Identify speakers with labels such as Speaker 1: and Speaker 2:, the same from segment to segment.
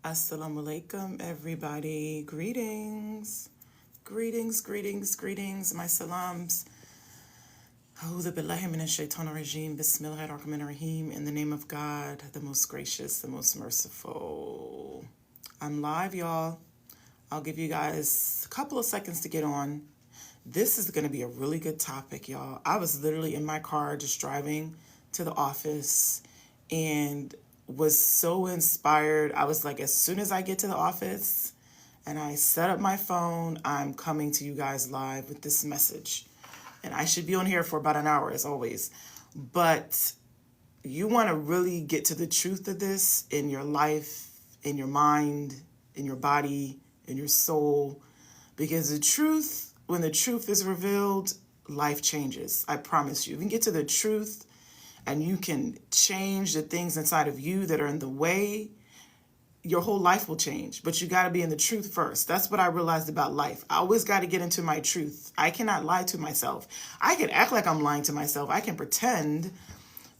Speaker 1: Assalamu alaikum, everybody. Greetings. Greetings. My salams. A'udhu billahi minash shaitanir rajim. Bismillahir rahmanir rahim. In the name of God, the most gracious, the most merciful. I'm live, y'all. I'll give you guys a couple of seconds to get on. This is going to be a really good topic, y'all. I was literally in my car just driving to the office and was so inspired. I was like, as soon as I get to the office and I set up my phone, I'm coming to you guys live with this message. And I should be on here for about an hour, as always. But you want to really get to the truth of this in your life, in your mind, in your body, in your soul. Because the truth, when the truth is revealed, life changes. I promise you. If you can get to the truth and you can change the things inside of you that are in the way, your whole life will change. But you got to be in the truth first. That's what I realized about life. I always got to get into my truth. I cannot lie to myself. I can act like I'm lying to myself. I can pretend,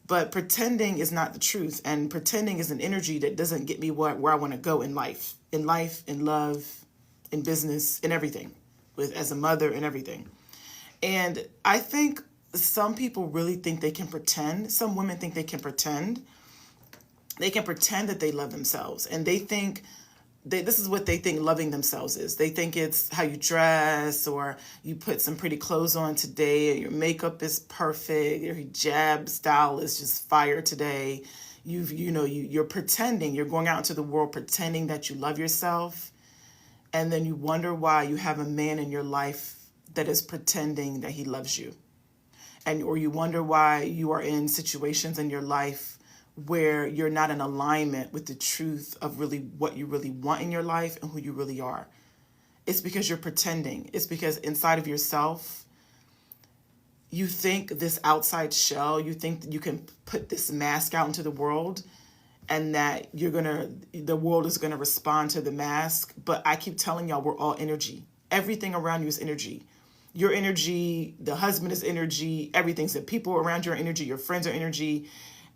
Speaker 1: but pretending is not the truth. And pretending is an energy that doesn't get me where I want to go in life, in love, in business, in everything, as a mother and everything. And I think some people really think they can pretend. Some women think they can pretend. They can pretend that they love themselves. And they think, this is what they think loving themselves is. They think it's how you dress, or you put some pretty clothes on today, or your makeup is perfect, your hijab style is just fire today. You're pretending. You're going out into the world pretending that you love yourself. And then you wonder why you have a man in your life that is pretending that he loves you. Or you wonder why you are in situations in your life where you're not in alignment with the truth of really what you really want in your life and who you really are. It's because you're pretending. It's because inside of yourself, you think this outside shell, you think that you can put this mask out into the world and that the world is going to respond to the mask. But I keep telling y'all, we're all energy. Everything around you is energy. Your energy, the husband is energy, everything's the people around you are energy, your friends are energy.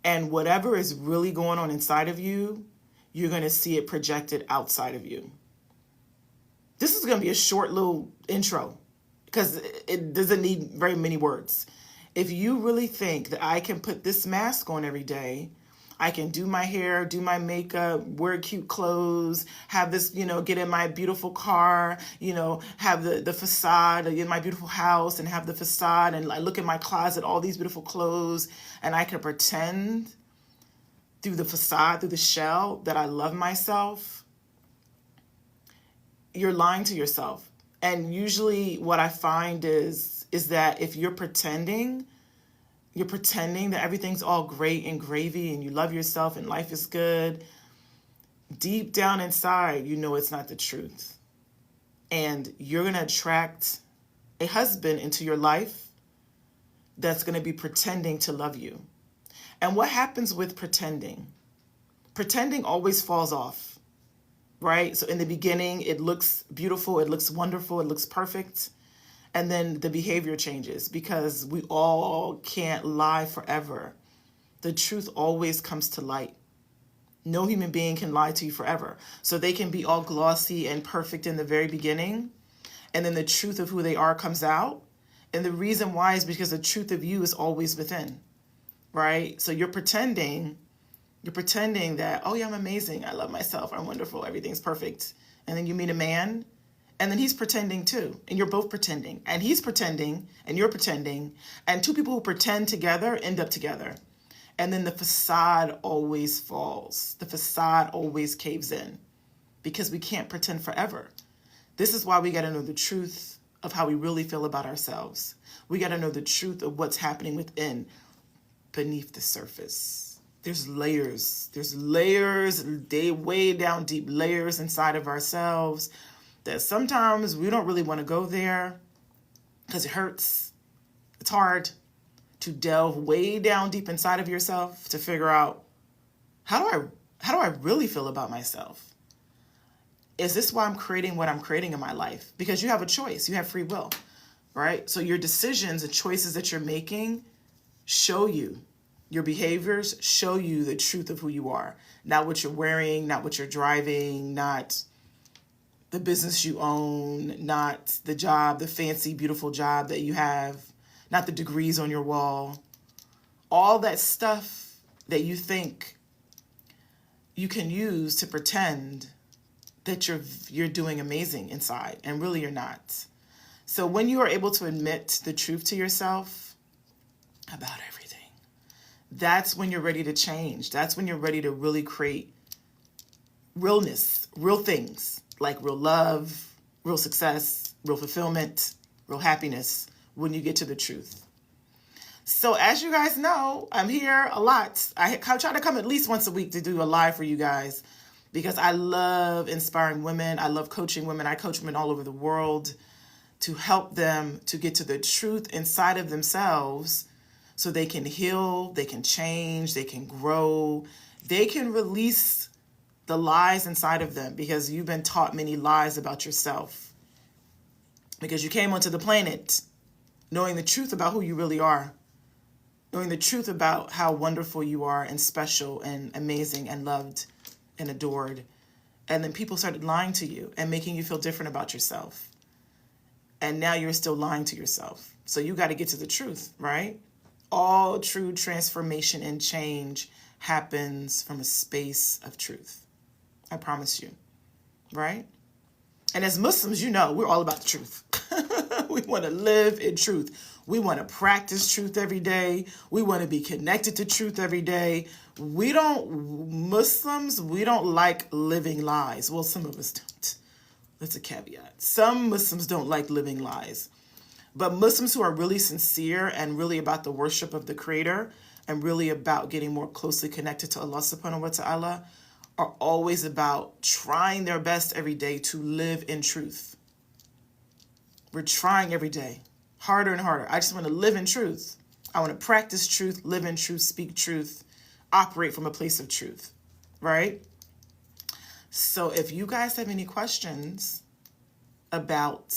Speaker 1: And whatever is really going on inside of you, you're going to see it projected outside of you. This is going to be a short little intro because it doesn't need very many words. If you really think that I can put this mask on every day, I can do my hair, do my makeup, wear cute clothes, have this, get in my beautiful car, have the facade in my beautiful house and have the facade, and I look in my closet, all these beautiful clothes, and I can pretend through the facade, through the shell, that I love myself. You're lying to yourself. And usually what I find is that if you're pretending that everything's all great and gravy and you love yourself and life is good, deep down inside, it's not the truth. And you're going to attract a husband into your life that's going to be pretending to love you. And what happens with pretending? Pretending always falls off, right? So in the beginning, it looks beautiful, it looks wonderful, it looks perfect. And then the behavior changes because we all can't lie forever. The truth always comes to light. No human being can lie to you forever. So they can be all glossy and perfect in the very beginning. And then the truth of who they are comes out. And the reason why is because the truth of you is always within, right? So you're pretending that, oh yeah, I'm amazing. I love myself. I'm wonderful. Everything's perfect. And then you meet a man, and then he's pretending too. And you're both pretending. And he's pretending, and you're pretending. And two people who pretend together end up together. And then the facade always falls. The facade always caves in because we can't pretend forever. This is why we got to know the truth of how we really feel about ourselves. We got to know the truth of what's happening within, beneath the surface. There's layers. There's layers, way down deep layers inside of ourselves that sometimes we don't really want to go there because it hurts. It's hard to delve way down deep inside of yourself to figure out, how do I really feel about myself? Is this why I'm creating what I'm creating in my life? Because you have a choice. You have free will, right? So your decisions and choices that you're making show you Your behaviors show you the truth of who you are. Not what you're wearing, not what you're driving, not the business you own, not the job, the fancy, beautiful job that you have, not the degrees on your wall. All that stuff that you think you can use to pretend that you're doing amazing inside, and really you're not. So when you are able to admit the truth to yourself about everything, that's when you're ready to change. That's when you're ready to really create realness, real things like real love, real success, real fulfillment, real happiness when you get to the truth. So as you guys know, I'm here a lot. I try to come at least once a week to do a live for you guys because I love inspiring women. I love coaching women. I coach women all over the world to help them to get to the truth inside of themselves so they can heal, they can change, they can grow, they can release the lies inside of them because you've been taught many lies about yourself. Because you came onto the planet knowing the truth about who you really are, knowing the truth about how wonderful you are and special and amazing and loved and adored. And then people started lying to you and making you feel different about yourself. And now you're still lying to yourself. So you got to get to the truth, right? All true transformation and change happens from a space of truth. I promise you, right? And as Muslims, you know, we're all about the truth. We want to live in truth. We want to practice truth every day. We want to be connected to truth every day. Muslims, we don't like living lies. Well, some of us don't. That's a caveat. Some Muslims don't like living lies. But Muslims who are really sincere and really about the worship of the Creator and really about getting more closely connected to Allah subhanahu wa ta'ala are always about trying their best every day to live in truth. We're trying every day, harder and harder. I just want to live in truth. I want to practice truth, live in truth, speak truth, operate from a place of truth, right? So if you guys have any questions about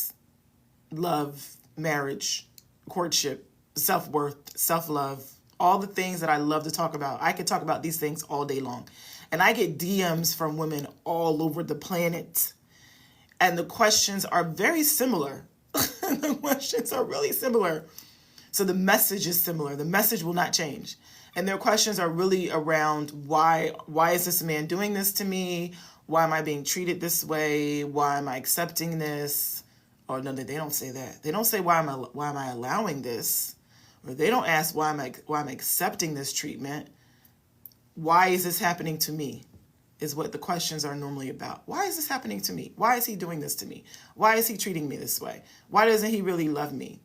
Speaker 1: love, marriage, courtship, self-worth, self-love, all the things that I love to talk about, I could talk about these things all day long. And I get DMs from women all over the planet. And the questions are very similar. The questions are really similar. So the message is similar. The message will not change. And their questions are really around why is this man doing this to me? Why am I being treated this way? Why am I accepting this? Or no, they don't say that. They don't say why am I allowing this? Or they don't ask why am I accepting this treatment? Why is this happening to me? Is what the questions are normally about. Why is this happening to me? Why is he doing this to me? Why is he treating me this way? Why doesn't he really love me?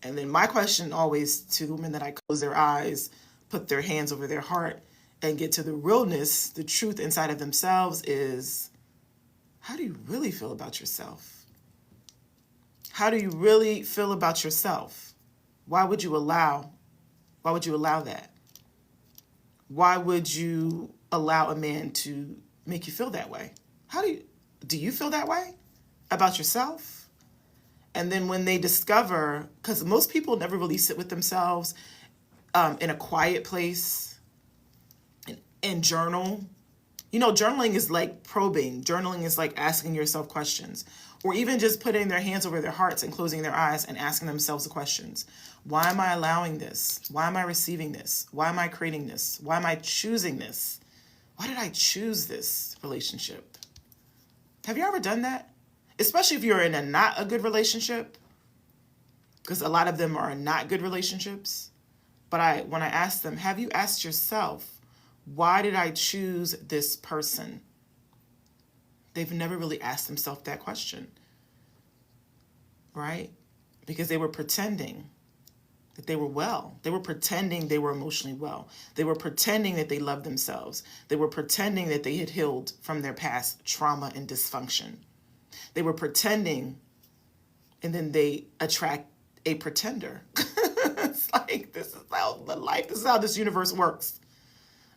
Speaker 1: And then my question always to the women that I close their eyes, put their hands over their heart, and get to the realness, the truth inside of themselves is, how do you really feel about yourself? How do you really feel about yourself? Why would you allow that? Why would you allow a man to make you feel that way? Do you feel that way about yourself? And then when they discover, because most people never really sit with themselves in a quiet place and journal. You know, journaling is like probing. Journaling is like asking yourself questions, or even just putting their hands over their hearts and closing their eyes and asking themselves the questions. Why am I allowing this? Why am I receiving this? Why am I creating this? Why am I choosing this? Why did I choose this relationship? Have you ever done that? Especially if you're in a not a good relationship, because a lot of them are not good relationships. But when I ask them, have you asked yourself, why did I choose this person? They've never really asked themselves that question, right? Because they were pretending that they were well. They were pretending they were emotionally well. They were pretending that they loved themselves. They were pretending that they had healed from their past trauma and dysfunction. They were pretending, and then they attract a pretender. It's like, this is how this universe works.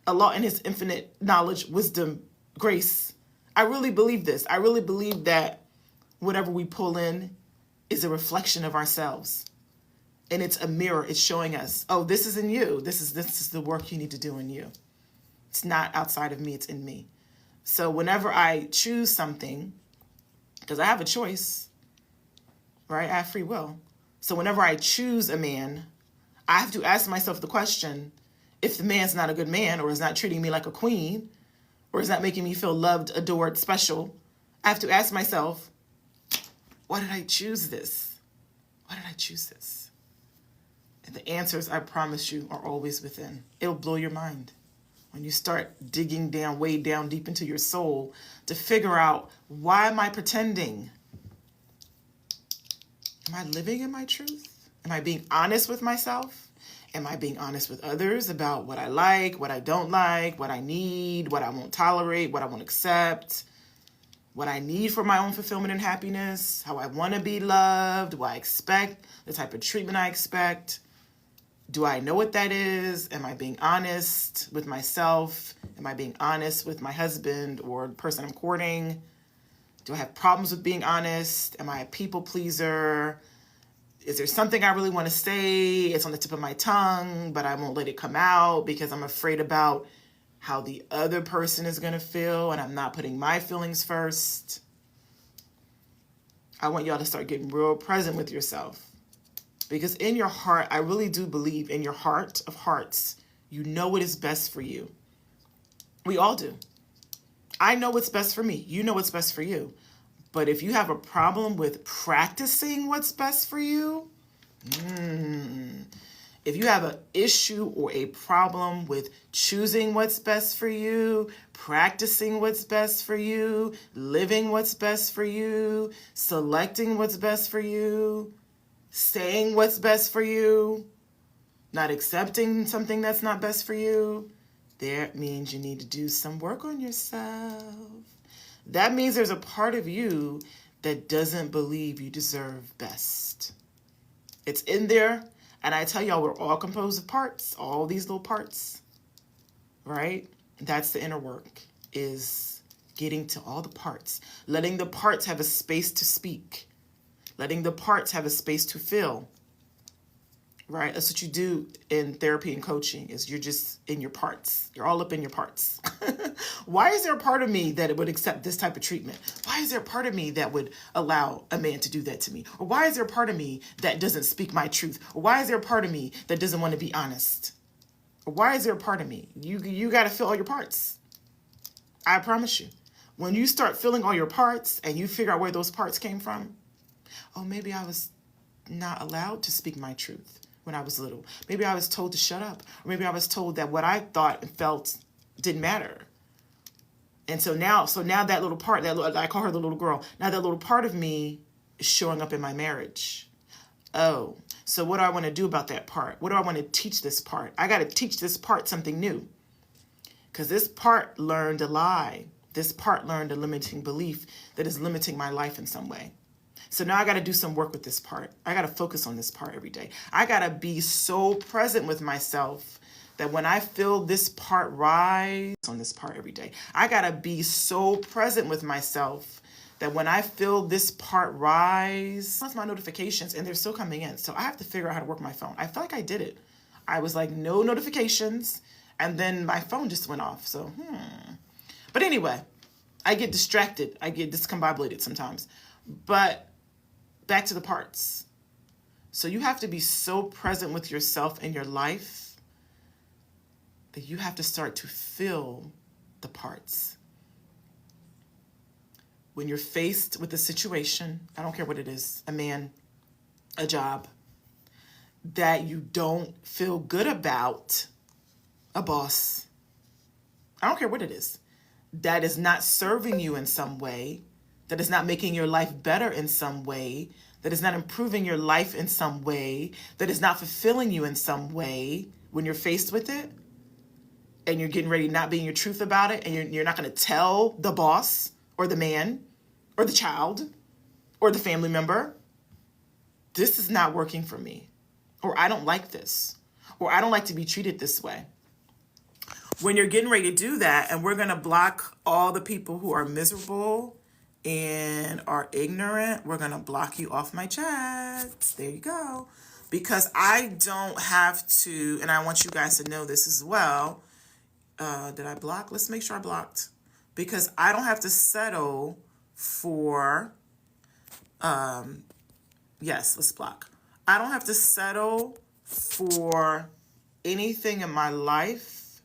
Speaker 1: Allah in his infinite knowledge, wisdom, grace. I really believe this. I really believe that whatever we pull in is a reflection of ourselves. And it's a mirror. It's showing us, oh, this is in you. This is the work you need to do in you. It's not outside of me. It's in me. So whenever I choose something, because I have a choice, right? I have free will. So whenever I choose a man, I have to ask myself the question, if the man's not a good man, or is not treating me like a queen, or is not making me feel loved, adored, special, I have to ask myself, why did I choose this? Why did I choose this? And the answers, I promise you, are always within. It'll blow your mind when you start digging down, way down deep into your soul to figure out, why am I pretending? Am I living in my truth? Am I being honest with myself? Am I being honest with others about what I like, what I don't like, what I need, what I won't tolerate, what I won't accept, what I need for my own fulfillment and happiness, how I want to be loved, what I expect, the type of treatment I expect? Do I know what that is? Am I being honest with myself? Am I being honest with my husband or the person I'm courting? Do I have problems with being honest? Am I a people pleaser? Is there something I really want to say? It's on the tip of my tongue, but I won't let it come out because I'm afraid about how the other person is going to feel, and I'm not putting my feelings first. I want y'all to start getting real present with yourself. Because in your heart, I really do believe in your heart of hearts, you know what is best for you. We all do. I know what's best for me. You know what's best for you. But if you have a problem with practicing what's best for you, if you have an issue or a problem with choosing what's best for you, practicing what's best for you, living what's best for you, selecting what's best for you, saying what's best for you, not accepting something that's not best for you, that means you need to do some work on yourself. That means there's a part of you that doesn't believe you deserve best. It's in there, and I tell y'all, we're all composed of parts, all these little parts, right? That's the inner work, is getting to all the parts, letting the parts have a space to speak, letting the parts have a space to feel, right? That's what you do in therapy and coaching, is you're just in your parts. You're all up in your parts. Why is there a part of me that would accept this type of treatment? Why is there a part of me that would allow a man to do that to me? Or why is there a part of me that doesn't speak my truth? Or why is there a part of me that doesn't want to be honest? Or why is there a part of me? You got to fill all your parts. I promise you. When you start filling all your parts and you figure out where those parts came from, oh, maybe I was not allowed to speak my truth when I was little. Maybe I was told to shut up. Or maybe I was told that what I thought and felt didn't matter. And so now that little part, I call her the little girl, now that little part of me is showing up in my marriage. Oh, so what do I want to do about that part? What do I want to teach this part? I got to teach this part something new. Because this part learned a lie. This part learned a limiting belief that is limiting my life in some way. So now I got to do some work with this part. I got to focus on this part every day. I got to be so present with myself that when I feel this part rise on this part every day, I got to be so present with myself that when I feel this part rise, that's my notifications and they're still coming in. So I have to figure out how to work my phone. I feel like I did it. I was like, no notifications. And then my phone just went off. So, But anyway, I get distracted. I get discombobulated sometimes. But back to the parts. So you have to be so present with yourself and your life that you have to start to fill the parts. When you're faced with a situation, I don't care what it is, a man, a job, that you don't feel good about, a boss, I don't care what it is, that is not serving you in some way, that is not making your life better in some way, that is not improving your life in some way, that is not fulfilling you in some way, when you're faced with it, and you're getting ready not being your truth about it, and you're not going to tell the boss or the man or the child or the family member, this is not working for me, or I don't like this, or I don't like to be treated this way. When you're getting ready to do that, and we're going to block all the people who are miserable and are ignorant, we're going to block you off my chats. There you go. because I don't have to, and I want you guys to know this as well. Did I block? Let's make sure I blocked. Because I don't have to settle for, yes, let's block. I don't have to settle for anything in my life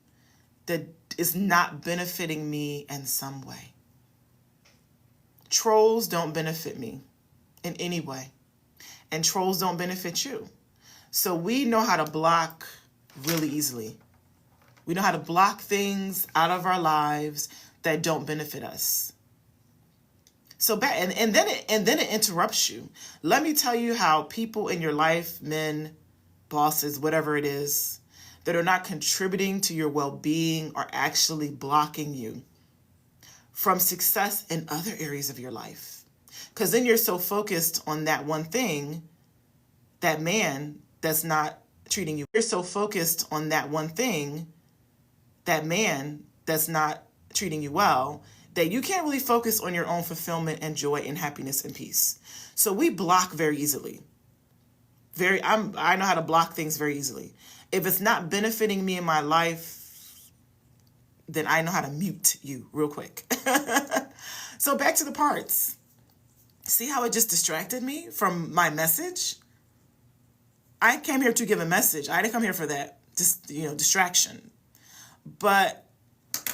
Speaker 1: that is not benefiting me in some way. Trolls don't benefit me in any way. And trolls don't benefit you. So we know how to block really easily. We know how to block things out of our lives that don't benefit us. So and then it interrupts you. Let me tell you how people in your life, men, bosses, whatever it is, that are not contributing to your well-being are actually blocking you from success in other areas of your life. Because then you're so focused on that one thing, that man that's not treating you. You're so focused on that one thing, that man that's not treating you well, that you can't really focus on your own fulfillment and joy and happiness and peace. So we block very easily. I know how to block things very easily. If it's not benefiting me in my life, then I know how to mute you real quick. So back to the parts. See how it just distracted me from my message? I came here to give a message. I didn't come here for that, just, distraction. But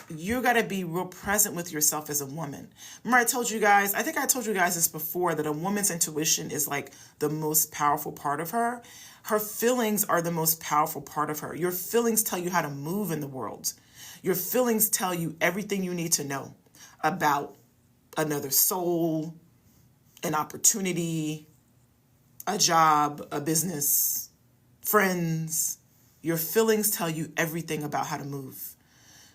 Speaker 1: you got to be real present with yourself as a woman. Remember I told you guys this before, that a woman's intuition is like the most powerful part of her. Her feelings are the most powerful part of her. Your feelings tell you how to move in the world. Your feelings tell you everything you need to know about another soul, an opportunity, a job, a business, friends. Your feelings tell you everything about how to move.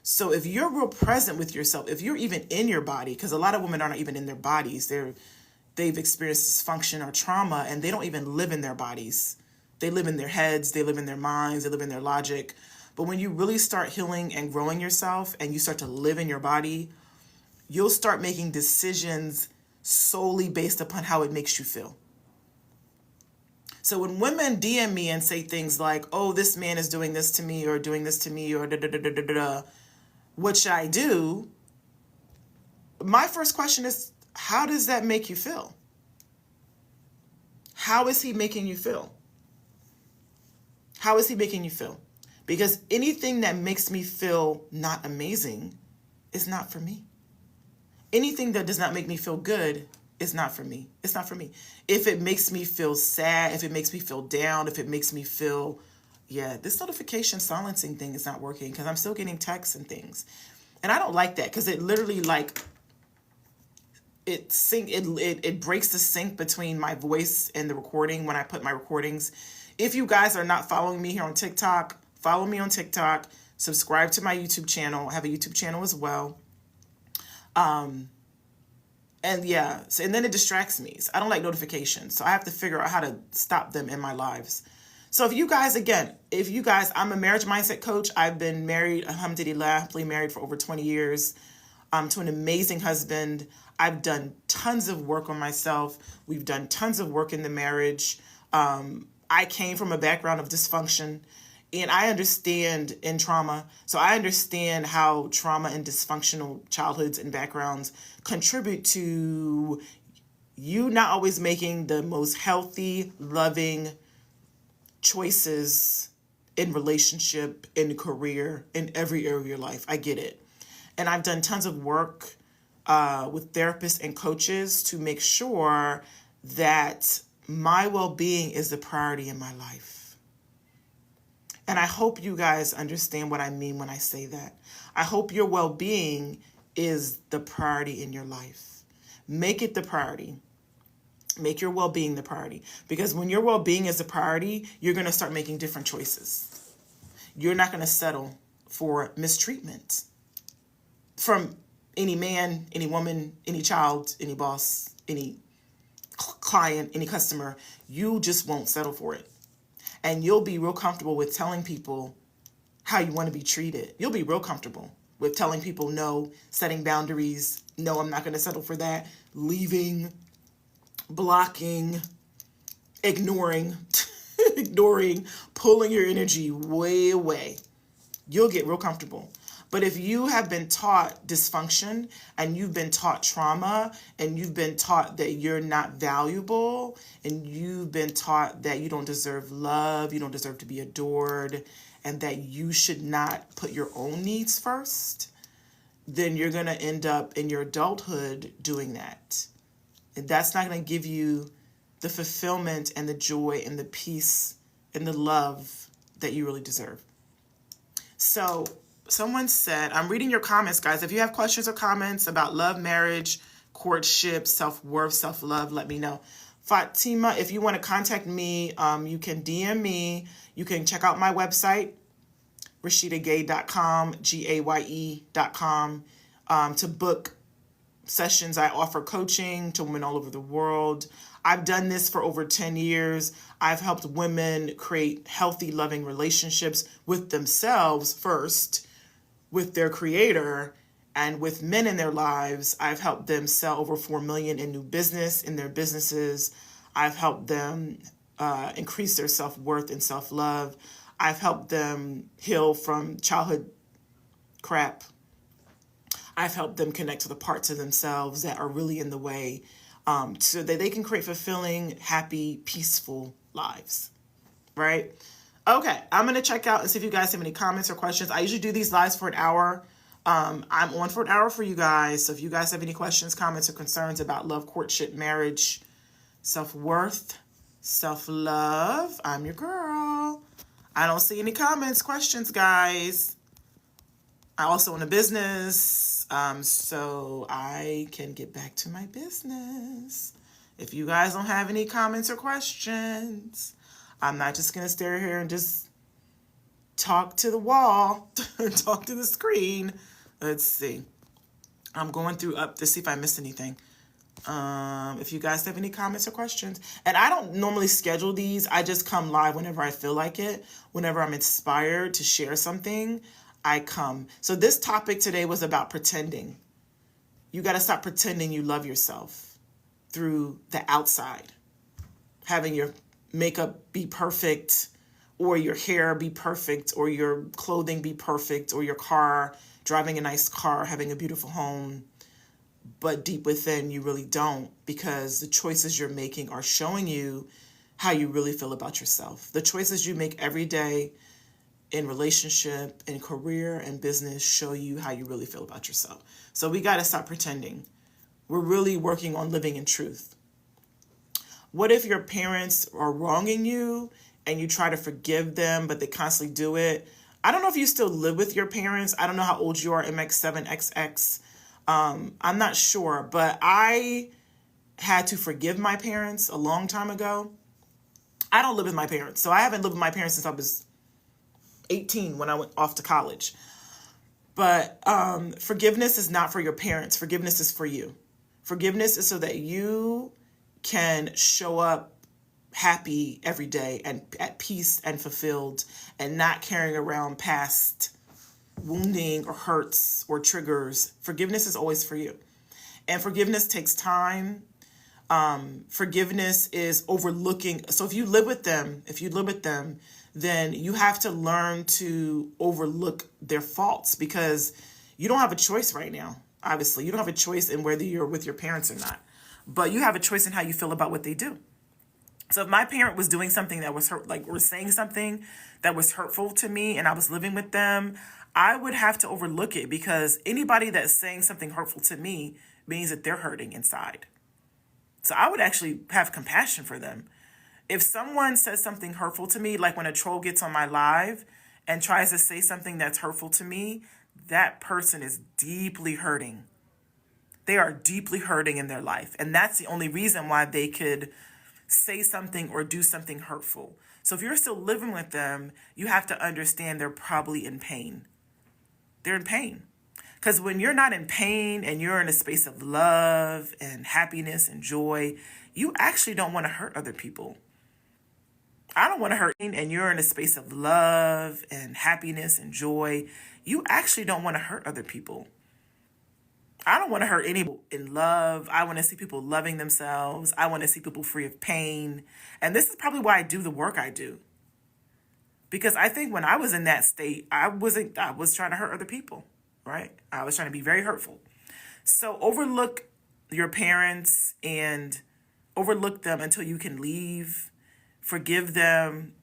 Speaker 1: So if you're real present with yourself, if you're even in your body, because a lot of women aren't even in their bodies, they've experienced dysfunction or trauma, and they don't even live in their bodies. They live in their heads, they live in their minds, they live in their logic. But when you really start healing and growing yourself and you start to live in your body, you'll start making decisions solely based upon how it makes you feel. So when women DM me and say things like, oh, this man is doing this to me or doing this to me or da-da-da-da-da-da, what should I do? My first question is, how does that make you feel? How is he making you feel? How is he making you feel? Because anything that makes me feel not amazing is not for me. Anything that does not make me feel good is not for me. It's not for me. If it makes me feel sad, if it makes me feel down, if it makes me feel, this notification silencing thing is not working because I'm still getting texts and things. And I don't like that because it literally it breaks the sync between my voice and the recording when I put my recordings. If you guys are not following me here on TikTok, follow me on TikTok, subscribe to my YouTube channel. I have a YouTube channel as well. And then it distracts me. So I don't like notifications. So I have to figure out how to stop them in my lives. So I'm a marriage mindset coach. I've been married, alhamdulillah, happily married for over 20 years to an amazing husband. I've done tons of work on myself. We've done tons of work in the marriage. I came from a background of dysfunction, and I understand in trauma. So I understand how trauma and dysfunctional childhoods and backgrounds contribute to you not always making the most healthy, loving choices in relationship, in career, in every area of your life. I get it. And I've done tons of work with therapists and coaches to make sure that my well-being is the priority in my life. And I hope you guys understand what I mean when I say that. I hope your well-being is the priority in your life. Make it the priority. Make your well-being the priority. Because when your well-being is the priority, you're going to start making different choices. You're not going to settle for mistreatment from any man, any woman, any child, any boss, any client, any customer. You just won't settle for it. And you'll be real comfortable with telling people how you want to be treated. You'll be real comfortable with telling people no, setting boundaries. No, I'm not going to settle for that. Leaving, blocking, ignoring. ignoring, pulling your energy way away, you'll get real comfortable. But if you have been taught dysfunction and you've been taught trauma and you've been taught that you're not valuable and you've been taught that you don't deserve love, you don't deserve to be adored, and that you should not put your own needs first, then you're going to end up in your adulthood doing that. And that's not going to give you the fulfillment and the joy and the peace and the love that you really deserve. So someone said, I'm reading your comments, guys. If you have questions or comments about love, marriage, courtship, self-worth, self-love, let me know. Fatima, if you want to contact me, you can DM me. You can check out my website, RashidaGaye.com, GAYE.com, to book sessions. I offer coaching to women all over the world. I've done this for over 10 years. I've helped women create healthy, loving relationships with themselves first, with their creator, and with men in their lives. I've helped them sell over 4 million in new business in their businesses. I've helped them increase their self-worth and self-love. I've helped them heal from childhood crap. I've helped them connect to the parts of themselves that are really in the way, so that they can create fulfilling, happy, peaceful lives, right? Okay, I'm going to check out and see if you guys have any comments or questions. I usually do these lives for an hour. I'm on for an hour for you guys. So if you guys have any questions, comments, or concerns about love, courtship, marriage, self-worth, self-love, I'm your girl. I don't see any comments, questions, guys. I also own a business, so I can get back to my business. If you guys don't have any comments or questions, I'm not just going to stare here and just talk to the wall, talk to the screen. Let's see. I'm going through up to see if I missed anything. If you guys have any comments or questions. And I don't normally schedule these. I just come live whenever I feel like it. Whenever I'm inspired to share something, I come. So this topic today was about pretending. You got to stop pretending you love yourself through the outside. Having your makeup be perfect, or your hair be perfect, or your clothing be perfect, or your car, driving a nice car, having a beautiful home. But deep within, you really don't, because the choices you're making are showing you how you really feel about yourself. The choices you make every day in relationship, in career, and business show you how you really feel about yourself. So we got to stop pretending. We're really working on living in truth. What if your parents are wronging you and you try to forgive them, but they constantly do it? I don't know if you still live with your parents. I don't know how old you are, MX7XX. I'm not sure, but I had to forgive my parents a long time ago. I don't live with my parents, so I haven't lived with my parents since I was 18 when I went off to college. But forgiveness is not for your parents. Forgiveness is for you. Forgiveness is so that you can show up happy every day and at peace and fulfilled, and not carrying around past wounding or hurts or triggers. Forgiveness is always for you. And forgiveness takes time. Forgiveness is overlooking. So if you live with them, then you have to learn to overlook their faults, because you don't have a choice right now. Obviously, you don't have a choice in whether you're with your parents or not, but you have a choice in how you feel about what they do. So if my parent was doing something that was or saying something that was hurtful to me, and I was living with them, I would have to overlook it, because anybody that's saying something hurtful to me means that they're hurting inside. So I would actually have compassion for them. If someone says something hurtful to me, like when a troll gets on my live and tries to say something that's hurtful to me, that person is deeply hurting. They are deeply hurting in their life. And that's the only reason why they could say something or do something hurtful. So if you're still living with them, you have to understand they're probably in pain. They're in pain. Because when you're not in pain and you're in a space of love and happiness and joy, you actually don't want to hurt other people. I don't want to hurt, and you're in a space of love and happiness and joy, you actually don't want to hurt other people. I don't want to hurt anyone in love. I want to see people loving themselves. I want to see people free of pain. And this is probably why I do the work I do. Because I think when I was in that state, I was trying to hurt other people, right? I was trying to be very hurtful. So overlook your parents and overlook them until you can leave. Forgive them.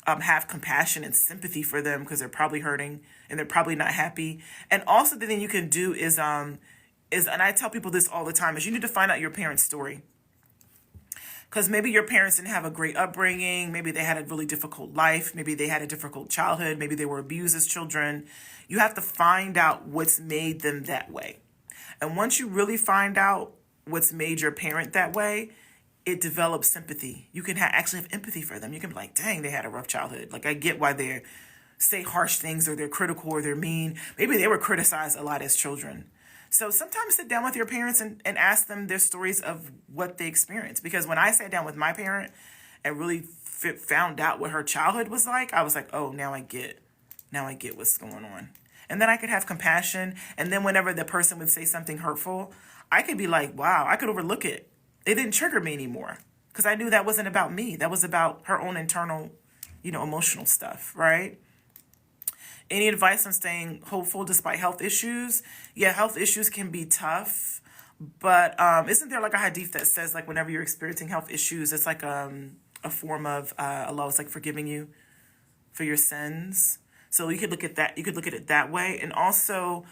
Speaker 1: Have compassion and sympathy for them because they're probably hurting and they're probably not happy. And also the thing you can do is, and I tell people this all the time, is you need to find out your parents' story. Because maybe your parents didn't have a great upbringing. Maybe they had a really difficult life. Maybe they had a difficult childhood. Maybe they were abused as children. You have to find out what's made them that way. And once you really find out what's made your parent that way, it develops sympathy. You can actually have empathy for them. You can be like, dang, they had a rough childhood. Like, I get why they say harsh things or they're critical or they're mean. Maybe they were criticized a lot as children. So sometimes sit down with your parents and ask them their stories of what they experienced. Because when I sat down with my parent and really found out what her childhood was like, I was like, oh, now I get what's going on. And then I could have compassion. And then whenever the person would say something hurtful, I could be like, wow, I could overlook it. It didn't trigger me anymore because I knew that wasn't about me. That was about her own internal, emotional stuff, right? Any advice on staying hopeful despite health issues? Yeah, health issues can be tough, but isn't there like a hadith that says like whenever you're experiencing health issues, it's like a form of Allah is like forgiving you for your sins. So you could look at that. You could look at it that way, and also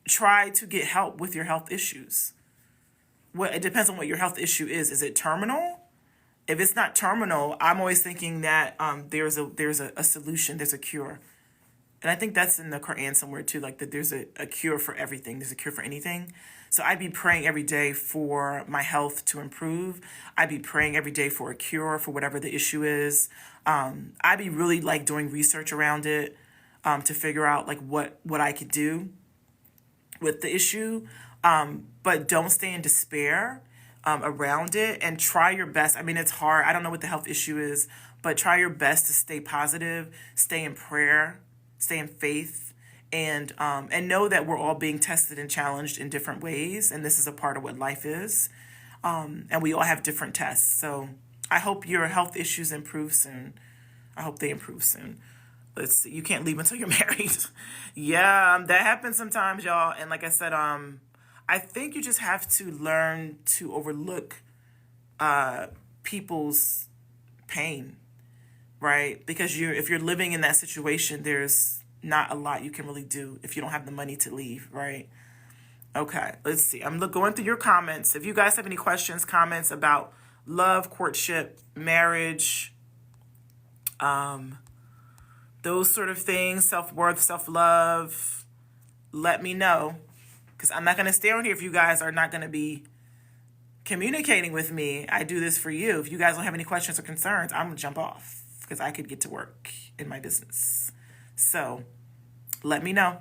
Speaker 1: try to get help with your health issues. Well, it depends on what your health issue is. Is it terminal? If it's not terminal, I'm always thinking that there's a solution, there's a cure. And I think that's in the Quran somewhere too, like that there's a cure for everything. There's a cure for anything. So I'd be praying every day for my health to improve. I'd be praying every day for a cure for whatever the issue is. I'd be really like doing research around it to figure out like what I could do with the issue. But don't stay in despair around it and try your best. I mean, it's hard. I don't know what the health issue is, but try your best to stay positive, stay in prayer, stay in faith, and know that we're all being tested and challenged in different ways. And this is a part of what life is. And we all have different tests. So I hope your health issues improve soon. I hope they improve soon. Let's see. You can't leave until you're married. Yeah, that happens sometimes, y'all. And like I said, I think you just have to learn to overlook people's pain, right? Because if you're living in that situation, there's not a lot you can really do if you don't have the money to leave, right? Okay, let's see. I'm going through your comments. If you guys have any questions, comments about love, courtship, marriage, those sort of things, self-worth, self-love, let me know. Because I'm not going to stay on here if you guys are not going to be communicating with me. I do this for you. If you guys don't have any questions or concerns, I'm going to jump off because I could get to work in my business. So let me know.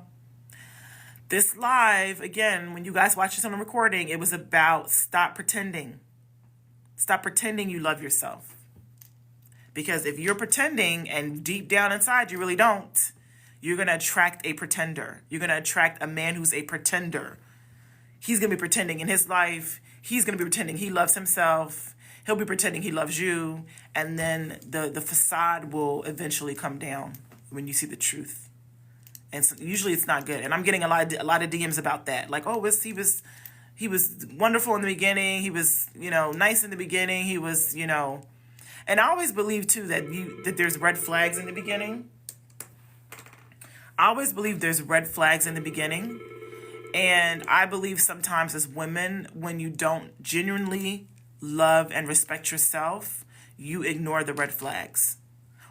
Speaker 1: This live, again, when you guys watch this on the recording, it was about stop pretending. Stop pretending you love yourself. Because if you're pretending and deep down inside you really don't, you're going to attract a pretender. You're going to attract a man who's a pretender. He's going to be pretending in his life. He's going to be pretending he loves himself. He'll be pretending he loves you. And then the facade will eventually come down when you see the truth. And so usually it's not good. And I'm getting a lot of DMs about that. Like, oh, he was wonderful in the beginning. He was, nice in the beginning. He was, And I always believe, too, that there's red flags in the beginning. I always believe there's red flags in the beginning. And I believe sometimes as women, when you don't genuinely love and respect yourself, you ignore the red flags.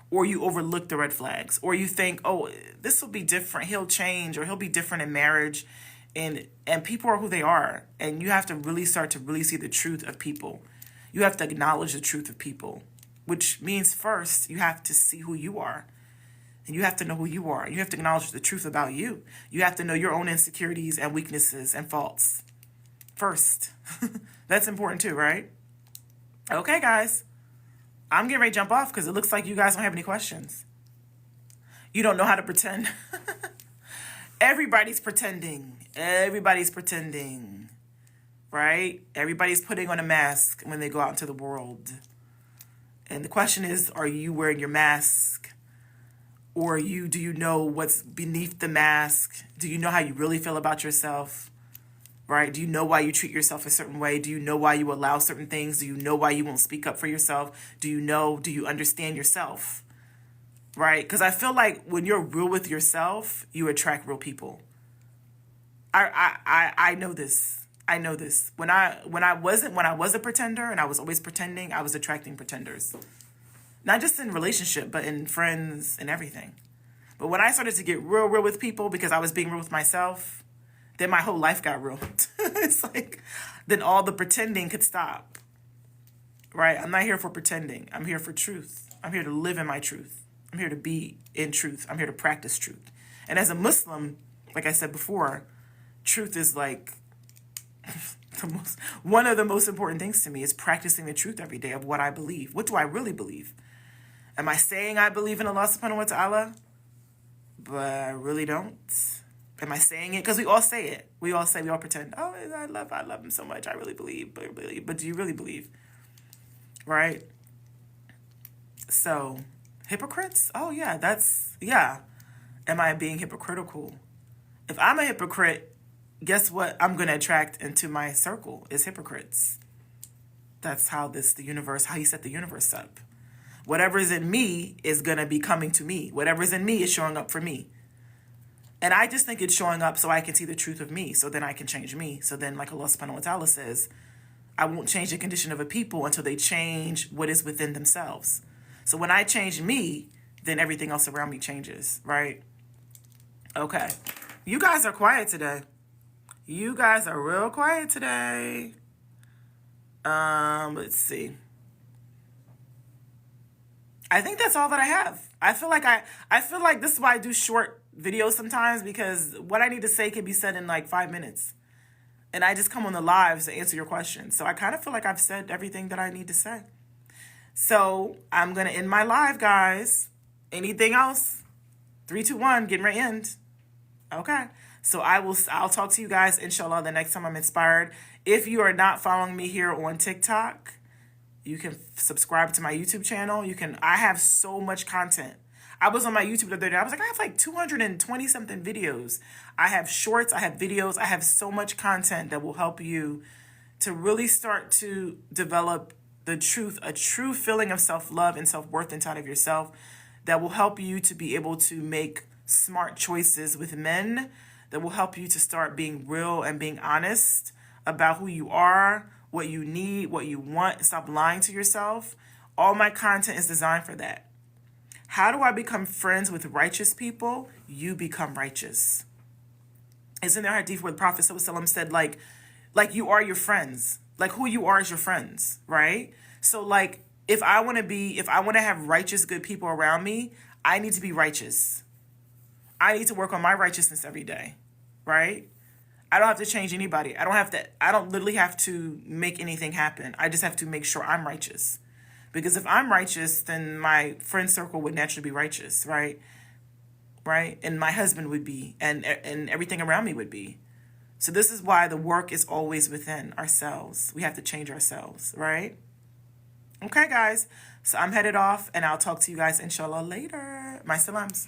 Speaker 1: Or you overlook the red flags. Or you think, oh, this will be different. He'll change or he'll be different in marriage. And people are who they are. And you have to really start to really see the truth of people. You have to acknowledge the truth of people. Which means first, you have to see who you are. And you have to know who you are. You have to acknowledge the truth about you. You have to know your own insecurities and weaknesses and faults first. That's important too, right? Okay, guys. I'm getting ready to jump off because it looks like you guys don't have any questions. You don't know how to pretend. Everybody's pretending. Everybody's pretending. Right? Everybody's putting on a mask when they go out into the world. And the question is, are you wearing your mask? Or do you know what's beneath the mask? Do you know how you really feel about yourself? Right? Do you know why you treat yourself a certain way? Do you know why you allow certain things? Do you know why you won't speak up for yourself? Do you understand yourself? Right? Because I feel like when you're real with yourself, you attract real people. I know this. I know this. When I was a pretender and I was always pretending, I was attracting pretenders. Not just in relationship, but in friends and everything. But when I started to get real with people because I was being real with myself, then my whole life got real. It's like, then all the pretending could stop. Right? I'm not here for pretending. I'm here for truth. I'm here to live in my truth. I'm here to be in truth. I'm here to practice truth. And as a Muslim, like I said before, truth is like one of the most important things to me is practicing the truth every day of what I believe. What do I really believe? Am I saying I believe in Allah subhanahu wa ta'ala? But I really don't. Am I saying it? Because we all say it. We all pretend, oh, I love him so much. I really believe. But do you really believe? Right? So, hypocrites? Oh, yeah. Am I being hypocritical? If I'm a hypocrite, guess what I'm going to attract into my circle is hypocrites. That's how how he set the universe up. Whatever is in me is going to be coming to me. Whatever is in me is showing up for me. And I just think it's showing up so I can see the truth of me. So then I can change me. So then, like Allah subhanahu wa ta'ala says, I won't change the condition of a people until they change what is within themselves. So when I change me, then everything else around me changes, right? Okay. You guys are quiet today. You guys are real quiet today. Let's see. I think that's all that I have. I feel like this is why I do short videos sometimes, because what I need to say can be said in like 5 minutes. And I just come on the lives to answer your questions. So I kind of feel like I've said everything that I need to say. So I'm going to end my live, guys. Anything else? 3, 2, 1, getting ready to end. Okay. So I'll talk to you guys, inshallah, the next time I'm inspired. If you are not following me here on TikTok, you can subscribe to my YouTube channel. I have so much content. I was on my YouTube the other day. I was like, I have like 220 something videos. I have shorts, I have videos, I have so much content that will help you to really start to develop the truth, a true feeling of self-love and self-worth inside of yourself that will help you to be able to make smart choices with men, that will help you to start being real and being honest about who you are, what you need, what you want. Stop lying to yourself. All my content is designed for that. How do I become friends with righteous people? You become righteous. Isn't there a hadith where the Prophet ﷺ said, like you are your friends. Like who you are is your friends, right? So like if I want to have righteous, good people around me, I need to be righteous. I need to work on my righteousness every day, right? I don't have to change anybody. I don't literally have to make anything happen. I just have to make sure I'm righteous. Because if I'm righteous, then my friend circle would naturally be righteous, right? Right? And my husband would be, and everything around me would be. So this is why the work is always within ourselves. We have to change ourselves, right? Okay, guys. So I'm headed off, and I'll talk to you guys, inshallah, later. My salams.